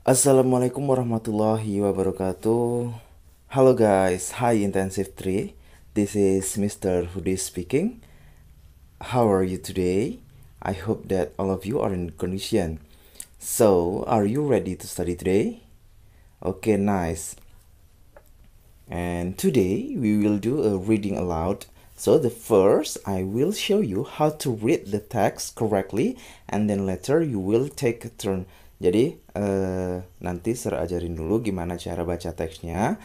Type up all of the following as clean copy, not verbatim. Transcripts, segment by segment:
Assalamualaikum warahmatullahi wabarakatuh. Hello guys, hi Intensive 3. This is Mr. Hudi speaking. How are you today? I hope that all of you are in condition. So, are you ready to study today? Okay, nice. And today we will do a reading aloud. So the first, I will show you how to read the text correctly, and then later you will take a turn. Jadi nanti saya ajarin dulu gimana cara baca teksnya.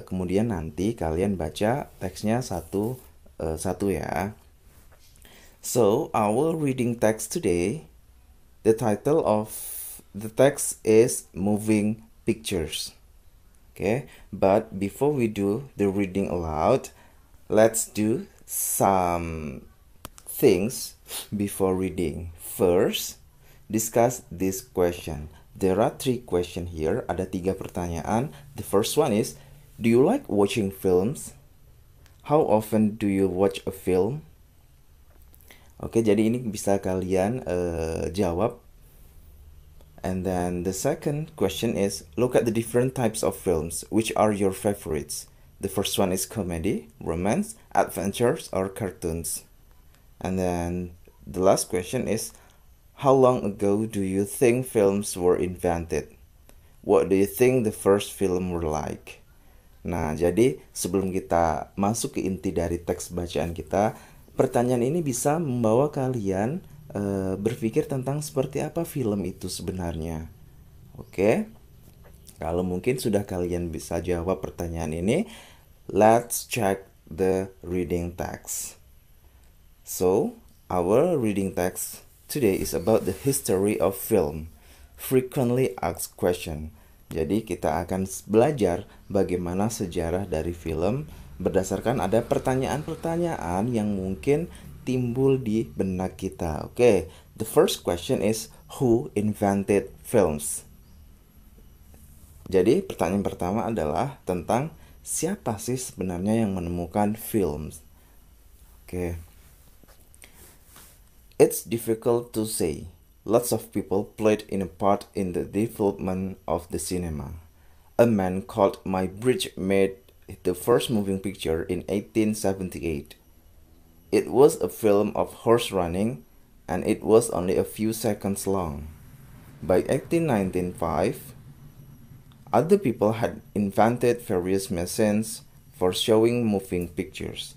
Kemudian nanti kalian baca teksnya satu ya. So our reading text today, the title of the text is Moving Pictures. Okay, but before we do the reading aloud, let's do some things before reading. First, discuss this question. There are 3 questions here. Ada 3 pertanyaan. The first one is, do you like watching films? How often do you watch a film? Oke, jadi ini bisa kalian jawab. And then the second question is, look at the different types of films. Which are your favorites? The first one is comedy, romance, adventures, or cartoons. And then the last question is, how long ago do you think films were invented? What do you think the first film were like? Nah, jadi sebelum kita masuk ke inti dari teks bacaan kita, pertanyaan ini bisa membawa kalian berpikir tentang seperti apa film itu sebenarnya. Oke? Kalau mungkin sudah kalian bisa jawab pertanyaan ini, let's check the reading text. So, our reading text today is about the history of film, frequently asked question. Jadi kita akan belajar bagaimana sejarah dari film berdasarkan ada pertanyaan-pertanyaan yang mungkin timbul di benak kita. Oke, the first question is, who invented films? Jadi pertanyaan pertama adalah tentang siapa sih sebenarnya yang menemukan films? Oke. It's difficult to say. Lots of people played in a part in the development of the cinema. A man called Muybridge made the first moving picture in 1878. It was a film of horse running, and it was only a few seconds long. By 1895, other people had invented various machines for showing moving pictures,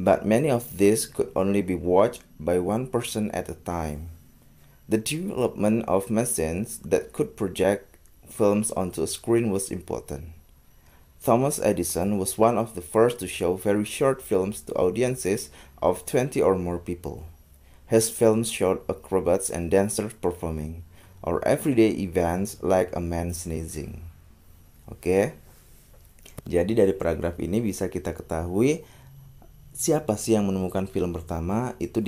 but many of these could only be watched by one person at a time. The development of machines that could project films onto a screen was important. Thomas Edison was one of the first to show very short films to audiences of 20 or more people. His films showed acrobats and dancers performing, or everyday events like a man sneezing. Oke, jadi dari paragraf ini bisa kita ketahui siapa sih yang menemukan film pertama. Itu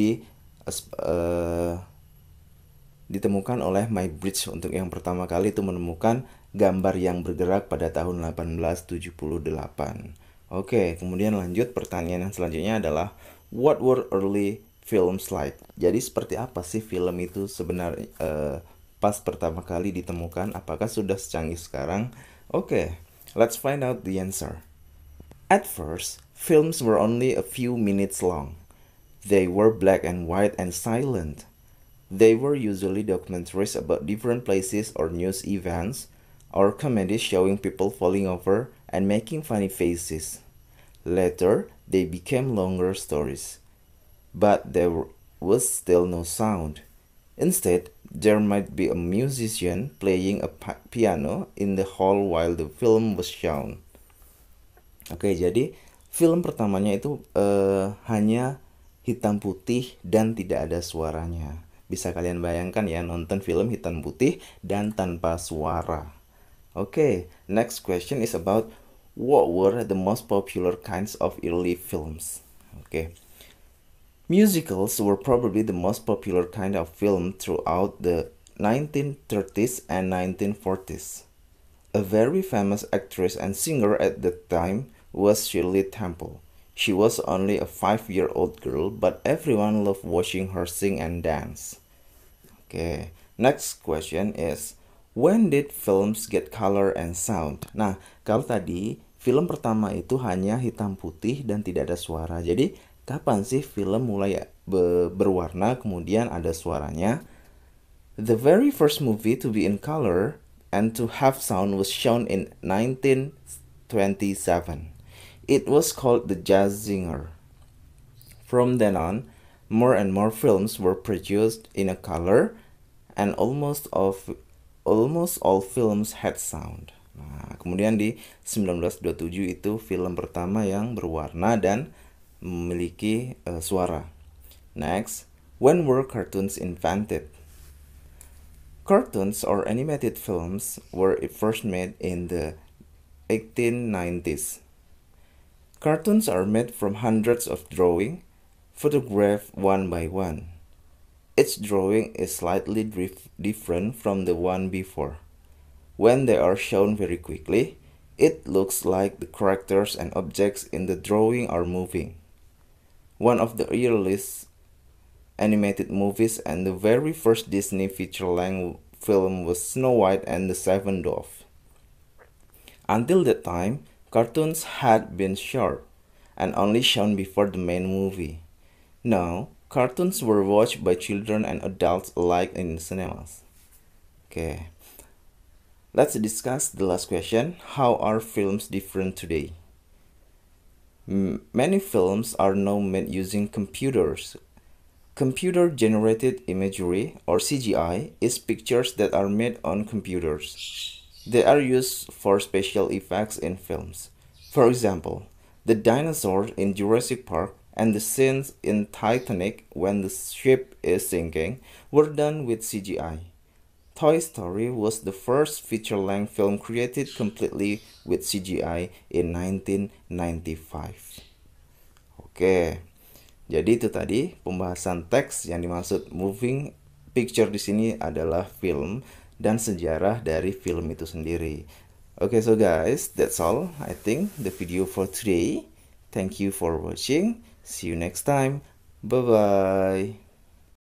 ditemukan oleh Muybridge. Untuk yang pertama kali itu menemukan gambar yang bergerak pada tahun 1878. Oke, kemudian lanjut, pertanyaan yang selanjutnya adalah, what were early films like? Jadi seperti apa sih film itu sebenarnya pas pertama kali ditemukan? Apakah sudah secanggih sekarang? Oke, let's find out the answer. At first, films were only a few minutes long. They were black and white and silent. They were usually documentaries about different places or news events, or comedies showing people falling over and making funny faces. Later, they became longer stories, but there was still no sound. Instead, there might be a musician playing a piano in the hall while the film was shown. Oke, jadi film pertamanya itu hanya hitam putih dan tidak ada suaranya. Bisa kalian bayangkan ya, nonton film hitam putih dan tanpa suara. Okay, next question is about what were the most popular kinds of early films. Okay, musicals were probably the most popular kind of film throughout the 1930s and 1940s. A very famous actress and singer at the time was Shirley Temple. She was only a 5-year-old girl, but everyone loved watching her sing and dance. Okay, next question is, When did films get color and sound? Nah, kalau tadi film pertama itu hanya hitam putih dan tidak ada suara. Jadi, kapan sih film mulai berwarna kemudian ada suaranya? The very first movie to be in color and to have sound was shown in 1927. It was called The Jazz Singer. From then on, more and more films were produced in a color, and almost all films had sound. Nah, kemudian di 1927 itu film pertama yang berwarna dan memiliki suara. Next, when were cartoons invented? Cartoons or animated films were first made in the 1890s. Cartoons are made from hundreds of drawings, photographed one by one. Each drawing is slightly different from the one before. When they are shown very quickly, it looks like the characters and objects in the drawing are moving. One of the earliest animated movies and the very first Disney feature-length film was Snow White and the Seven Dwarfs. Until that time, cartoons had been short and only shown before the main movie. Now, cartoons were watched by children and adults alike in cinemas. Okay, let's discuss the last question. How are films different today? Many films are now made using computers. Computer-generated imagery, or CGI, is pictures that are made on computers. They are used for special effects in films. For example, the dinosaurs in Jurassic Park and the scenes in Titanic when the ship is sinking were done with CGI. Toy Story was the first feature-length film created completely with CGI in 1995. Oke. Jadi itu tadi pembahasan teks yang dimaksud moving picture di sini adalah film dan sejarah dari film itu sendiri. Okay, so guys, that's all. I think the video for today. Thank you for watching. See you next time. Bye-bye.